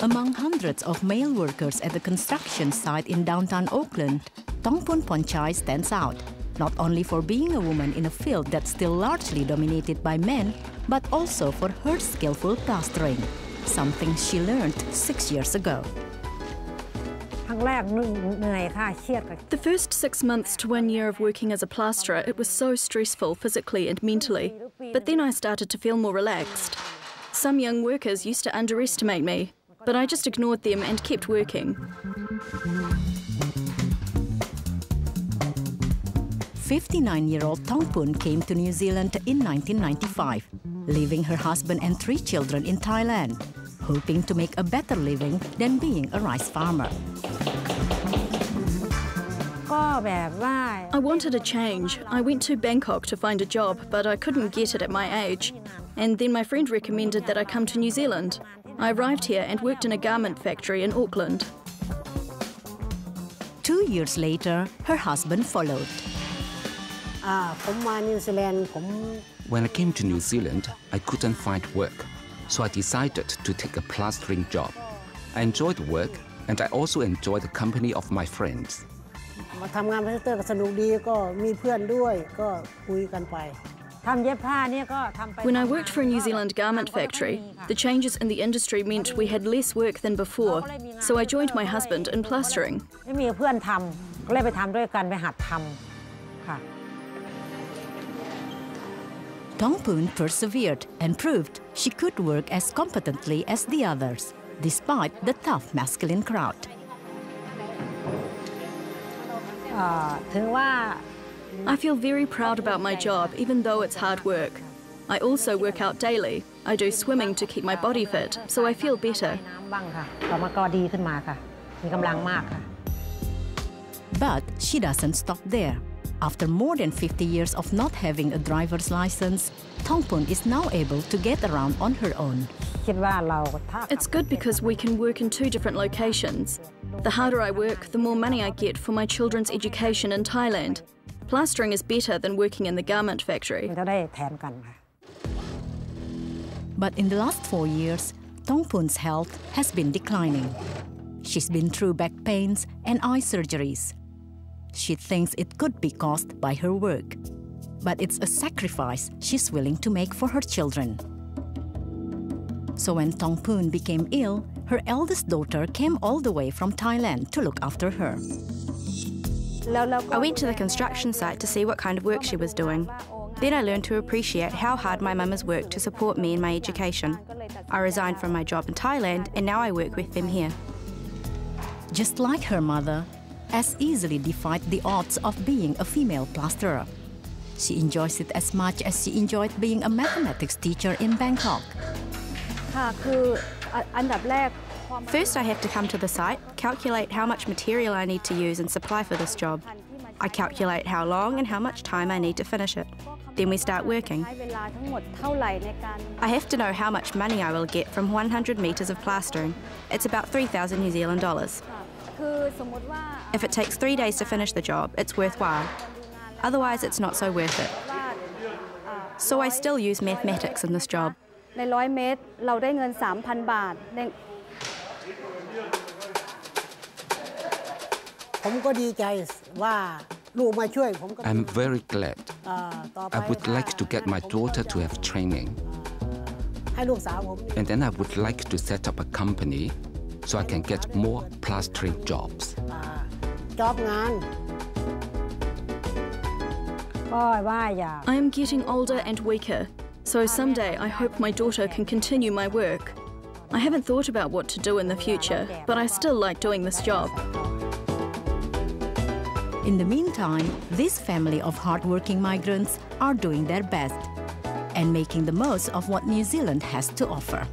Among hundreds of male workers at the construction site in downtown Auckland, Tongpun Ponchai stands out, not only for being a woman in a field that's still largely dominated by men, but also for her skillful plastering, something she learned 6 years ago. The first 6 months to 1 year of working as a plasterer, it was so stressful physically and mentally. But then I started to feel more relaxed. Some young workers used to underestimate me, but I just ignored them and kept working. 59-year-old Tongpun came to New Zealand in 1995, leaving her husband and 3 children in Thailand, hoping to make a better living than being a rice farmer. I wanted a change. I went to Bangkok to find a job, but I couldn't get it at my age. And then my friend recommended that I come to New Zealand. I arrived here and worked in a garment factory in Auckland. 2 years later, her husband followed. When I came to New Zealand, I couldn't find work, so I decided to take a plastering job. I enjoyed the work, and I also enjoyed the company of my friends. When I worked for a New Zealand garment factory, the changes in the industry meant we had less work than before, so I joined my husband in plastering. Tongpun persevered and proved she could work as competently as the others, despite the tough masculine crowd. I feel very proud about my job, even though it's hard work. I also work out daily. I do swimming to keep my body fit, so I feel better. But she doesn't stop there. After more than 50 years of not having a driver's license, Tongpun is now able to get around on her own. It's good because we can work in 2 different locations. The harder I work, the more money I get for my children's education in Thailand. Plastering is better than working in the garment factory. But in the last 4 years, Tongpun's health has been declining. She's been through back pains and eye surgeries. She thinks it could be caused by her work, but it's a sacrifice she's willing to make for her children. So when Tongpun became ill, her eldest daughter came all the way from Thailand to look after her. I went to the construction site to see what kind of work she was doing. Then I learned to appreciate how hard my mum has worked to support me in my education. I resigned from my job in Thailand and now I work with them here. Just like her mother, as easily defied the odds of being a female plasterer. She enjoys it as much as she enjoyed being a mathematics teacher in Bangkok. First, I have to come to the site, calculate how much material I need to use and supply for this job. I calculate how long and how much time I need to finish it. Then we start working. I have to know how much money I will get from 100 metres of plastering. It's about 3,000 New Zealand dollars. If it takes 3 days to finish the job, it's worthwhile. Otherwise, it's not so worth it. So I still use mathematics in this job. I'm very glad. I would like to get my daughter to have training. And then I would like to set up a company so I can get more plastering jobs. I am getting older and weaker, so someday I hope my daughter can continue my work. I haven't thought about what to do in the future, but I still like doing this job. In the meantime, this family of hard-working migrants are doing their best and making the most of what New Zealand has to offer.